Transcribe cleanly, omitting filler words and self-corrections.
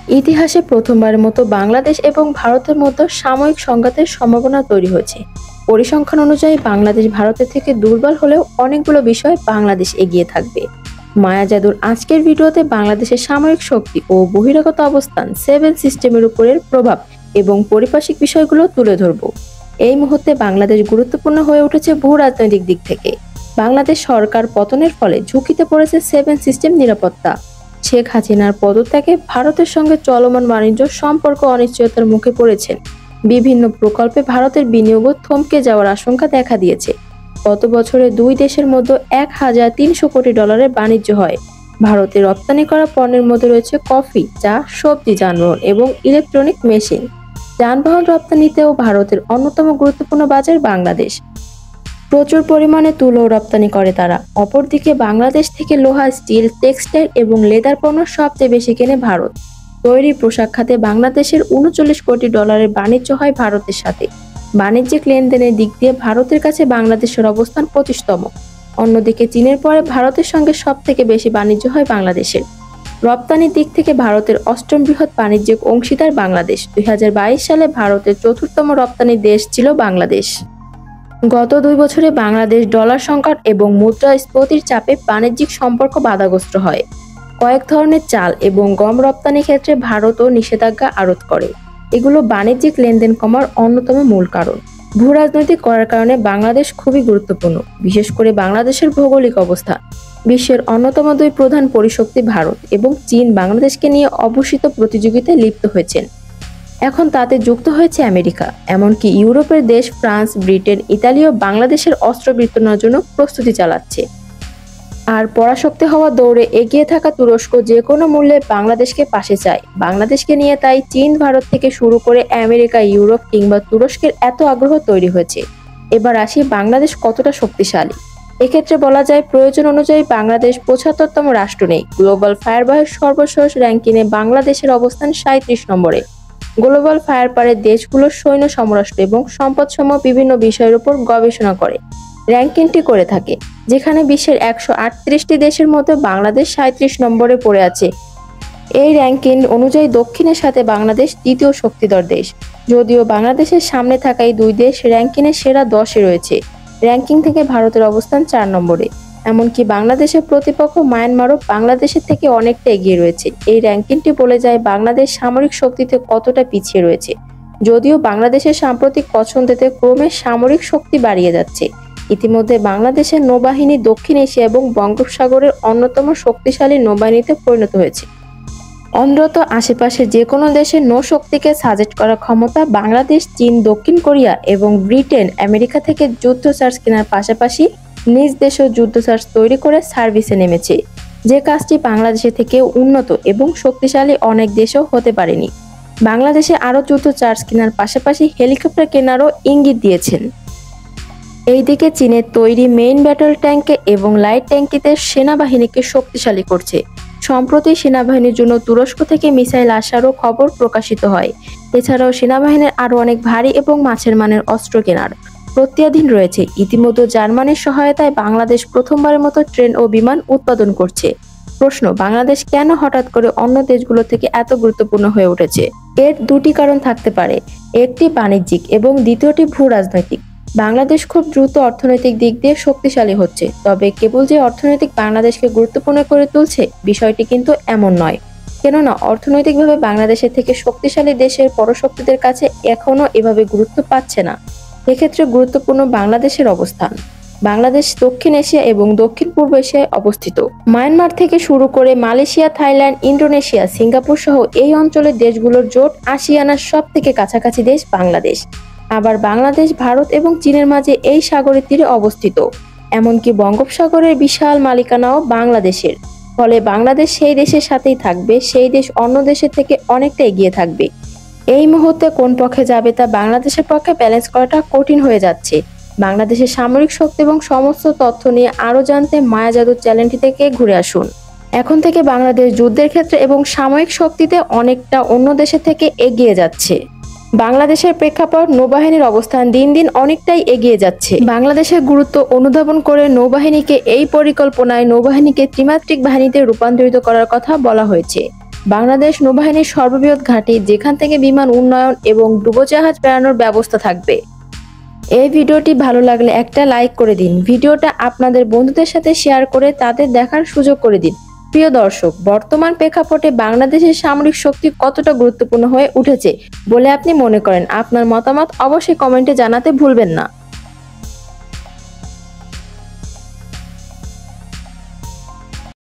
ইতিহাসে প্রথমবারের মতো বাংলাদেশ এবং ভারতের মধ্যে সাময়িক সংঘাতের সম্ভাবনা তৈরি হয়েছে। পরিসংখ্যান অনুযায়ী বাংলাদেশ ভারতের থেকে দুর্বল হলেও অনেকগুলো বিষয়ে বাংলাদেশ এগিয়ে থাকবে। মায়া জাদুর আজকের ভিডিওতে বাংলাদেশের সামরিক শক্তি ও বহিরাগত অবস্থান, সেভেন সিস্টেমের উপরের প্রভাব এবং পারিপার্শ্বিক বিষয়গুলো তুলে ধরব। এই মুহূর্তে বাংলাদেশ গুরুত্বপূর্ণ হয়ে উঠেছে ভূ রাজনৈতিক দিক থেকে। বাংলাদেশ সরকার পতনের ফলে ঝুঁকিতে পড়েছে সেভেন সিস্টেম নিরাপত্তা। শেখ হাসিনার পদত্যাগে ভারতের সঙ্গে চলমান বাণিজ্য সম্পর্ক অনিশ্চয়তার মুখে পড়েছেন। বিভিন্ন প্রকল্পে ভারতের বিনিয়োগও থমকে যাওয়ার আশঙ্কা দেখা দিয়েছে। গত বছরে দুই দেশের মধ্যে 1,300 কোটি ডলারের বাণিজ্য হয়। ভারতে রপ্তানি করা পণ্যের মধ্যে রয়েছে কফি, চা, সবজি, যানবাহন এবং ইলেকট্রনিক মেশিন। যানবাহন রপ্তানিতেও ভারতের অন্যতম গুরুত্বপূর্ণ বাজার বাংলাদেশ। প্রচুর পরিমাণে তুলো রপ্তানি করে তারা। অপরদিকে বাংলাদেশ থেকে লোহা, স্টিল, টেক্সটাইল এবং লেদার পণ্য সবচেয়ে বেশি কেনে ভারত। তৈরি পোশাক খাতে বাংলাদেশের 39 কোটি ডলারের বাণিজ্য হয় ভারতের সাথে। বাণিজ্যিক লেনদেনের দিক দিয়ে ভারতের কাছে বাংলাদেশের অবস্থান 25তম। অন্যদিকে চীনের পরে ভারতের সঙ্গে সবথেকে বেশি বাণিজ্য হয় বাংলাদেশের। রপ্তানির দিক থেকে ভারতের অষ্টম বৃহৎ বাণিজ্যিক অংশীদার বাংলাদেশ। 2022 সালে ভারতের চতুর্থম রপ্তানি দেশ ছিল বাংলাদেশ। গত 2 বছরে বাংলাদেশ ডলার সংকট এবং মুদ্রাস্ফীতির চাপে বাণিজ্যিক সম্পর্ক বাধাগ্রস্ত হয়। কয়েক ধরনের চাল এবং গম রপ্তানি ক্ষেত্রে ভারতও নিষেধাজ্ঞা আরোপ করে। এগুলো বাণিজ্যিক লেনদেন কমার অন্যতম মূল কারণ। ভূ-রাজনৈতিক করার কারণে বাংলাদেশ খুবই গুরুত্বপূর্ণ, বিশেষ করে বাংলাদেশের ভৌগোলিক অবস্থান। বিশ্বের অন্যতম 2 প্রধান পরিশক্তি ভারত এবং চীন বাংলাদেশকে নিয়ে অঘোষিত প্রতিযোগিতায় লিপ্ত হয়েছেন। এখন তাতে যুক্ত হয়েছে আমেরিকা। এমনকি ইউরোপের দেশ ফ্রান্স, ব্রিটেন, ইতালিও বাংলাদেশের অস্ত্র বিতরণের জন্য প্রস্তুতি চালাচ্ছে। আর পরাশক্তি হওয়া দৌড়ে এগিয়ে থাকা তুরস্ক যে কোনো মূল্যে বাংলাদেশকে পাশে চায়। বাংলাদেশকে নিয়ে তাই চীন, ভারত থেকে শুরু করে আমেরিকা, ইউরোপ কিংবা তুরস্কের এত আগ্রহ তৈরি হয়েছে। এবার আসি বাংলাদেশ কতটা শক্তিশালী। এক্ষেত্রে বলা যায়, প্রয়োজন অনুযায়ী বাংলাদেশ 75তম রাষ্ট্র নেই। গ্লোবাল ফায়ারবাহের সর্বশেষ র্যাঙ্কিংয়ে বাংলাদেশের অবস্থান 37 নম্বরে। গ্লোবাল ফায়ারপাওয়ারের দেশগুলোর সৈন্য সমরাস্ত্র এবং সম্পদসমূহ বিভিন্ন বিষয়ের উপর গবেষণা করে র্যাঙ্কিংটি করে থাকে, যেখানে বিশ্বের 138টি দেশের মধ্যে বাংলাদেশ 37 নম্বরে পড়ে আছে। এই র্যাঙ্কিং অনুযায়ী দক্ষিণের সাথে বাংলাদেশ দ্বিতীয় শক্তিধর দেশ। যদিও বাংলাদেশের সামনে থাকা এই 2 দেশ র্যাঙ্কিংয়ে সেরা 10-এ রয়েছে। র্যাঙ্কিং থেকে ভারতের অবস্থান 4 নম্বরে। এমনকি বাংলাদেশের প্রতিপক্ষ মায়ানমারও বাংলাদেশের থেকে অনেকটা এগিয়ে রয়েছে। এই র্যাঙ্কিংটি বলে যায় বাংলাদেশ সামরিক শক্তিতে কতটা পিছিয়ে রয়েছে। যদিও বাংলাদেশের সাম্প্রতিক পছন্দেতে ক্রমে সামরিক শক্তি বাড়িয়ে যাচ্ছে। ইতিমধ্যে বাংলাদেশের নৌবাহিনী দক্ষিণ এশিয়া এবং বঙ্গোপসাগরের অন্যতম শক্তিশালী নৌবাহিনীতে পরিণত হয়েছে। অন্তত আশেপাশে যে কোনো দেশের নৌশক্তিকে সাজেস্ট করার ক্ষমতা বাংলাদেশ, চীন, দক্ষিণ কোরিয়া এবং ব্রিটেন আমেরিকা থেকে যুদ্ধজাহাজ কেনার পাশাপাশি নিজ দেশেও যুদ্ধজাহাজ তৈরি করে সার্ভিসে নেমেছে। যে কাজটি বাংলাদেশে থেকে উন্নত এবং শক্তিশালী অনেক দেশেও হতে পারেনি। বাংলাদেশে আরও যুদ্ধজাহাজ কেনার পাশাপাশি হেলিকপ্টার কেনারও ইঙ্গিত দিয়েছেন। এইদিকে চীনের তৈরি মেইন ব্যাটল ট্যাঙ্কে এবং লাইট ট্যাঙ্কিতে সেনাবাহিনীকে শক্তিশালী করছে। সম্প্রতি সেনাবাহিনীর জন্য তুরস্ক থেকে মিসাইল আসারও খবর প্রকাশিত হয়। এছাড়াও সেনাবাহিনীর আরও অনেক ভারী এবং মাঝের মানের অস্ত্র কেনার প্রত্যাধীন রয়েছে। ইতিমধ্যে জার্মানির সহায়তায় বাংলাদেশ প্রথমবারের মতো ট্রেন ও বিমান উৎপাদন করছে। প্রশ্ন, বাংলাদেশ কেন হঠাৎ করে অন্য দেশগুলো থেকে এত গুরুত্বপূর্ণ হয়ে উঠেছে? এর 2টি কারণ থাকতে পারে। একটি বাণিজ্যিক এবং দ্বিতীয়টি ভূ রাজনৈতিক। বাংলাদেশ খুব দ্রুত অর্থনৈতিক দিক দিয়ে শক্তিশালী হচ্ছে, তবে কেবল যে অর্থনৈতিক বাংলাদেশকে গুরুত্বপূর্ণ করে তুলছে বিষয়টি কিন্তু এমন নয়। কেননা অর্থনৈতিকভাবে বাংলাদেশের থেকে শক্তিশালী দেশের পরশক্তিদের কাছে এখনো এভাবে গুরুত্ব পাচ্ছে না। এক্ষেত্রে গুরুত্বপূর্ণ বাংলাদেশের অবস্থান। বাংলাদেশ দক্ষিণ এশিয়া এবং দক্ষিণ পূর্ব এশিয়ায় অবস্থিত। মায়ানমার থেকে শুরু করে মালয়েশিয়া, থাইল্যান্ড, ইন্দোনেশিয়া, সিঙ্গাপুর সহ এই অঞ্চলের দেশগুলোর জোট আসিয়ানার সব থেকে কাছাকাছি দেশ বাংলাদেশ। আবার বাংলাদেশ ভারত এবং চীনের মাঝে এই সাগরের তীরে অবস্থিত। এমনকি বঙ্গোপসাগরের বিশাল মালিকানাও বাংলাদেশের। ফলে বাংলাদেশ সেই দেশের সাথেই থাকবে, সেই দেশ অন্য দেশের থেকে অনেকটা এগিয়ে থাকবে। এই মুহূর্তে কোন পক্ষে যাবে তা বাংলাদেশের পক্ষে ব্যালেন্স করাটা কঠিন হয়ে যাচ্ছে। বাংলাদেশের সামরিক শক্তি এবং সমস্ত তথ্য নিয়ে আরও জানতে মায়া জাদুর চ্যানেলটি থেকে ঘুরে আসুন। এখন থেকে বাংলাদেশ যুদ্ধের ক্ষেত্রে এবং সামরিক শক্তিতে অনেকটা অন্য দেশের থেকে এগিয়ে যাচ্ছে। বাংলাদেশের প্রেক্ষাপট, নৌবাহিনীর অবস্থান দিন দিন অনেকটাই এগিয়ে যাচ্ছে। বাংলাদেশের গুরুত্ব অনুধাবন করে নৌবাহিনীকে এই পরিকল্পনায় নৌবাহিনীকে ত্রিমাত্রিক বাহিনীতে রূপান্তরিত করার কথা বলা হয়েছে। বাংলাদেশ নৌবাহিনীর সর্ববৃহৎ ঘাঁটি, যেখান থেকে বিমান উন্নয়ন এবং ডুবোজাহাজ বেড়ানোর ব্যবস্থা থাকবে। এই ভিডিওটি ভালো লাগলে একটা লাইক করে দিন। ভিডিওটা আপনাদের বন্ধুদের সাথে শেয়ার করে তাদের দেখার সুযোগ করে দিন। প্রিয় দর্শক, বর্তমান প্রেক্ষাপটে বাংলাদেশের সামরিক শক্তি কতটা গুরুত্বপূর্ণ হয়ে উঠেছে বলে আপনি মনে করেন? আপনার মতামত অবশ্যই কমেন্টে জানাতে ভুলবেন না।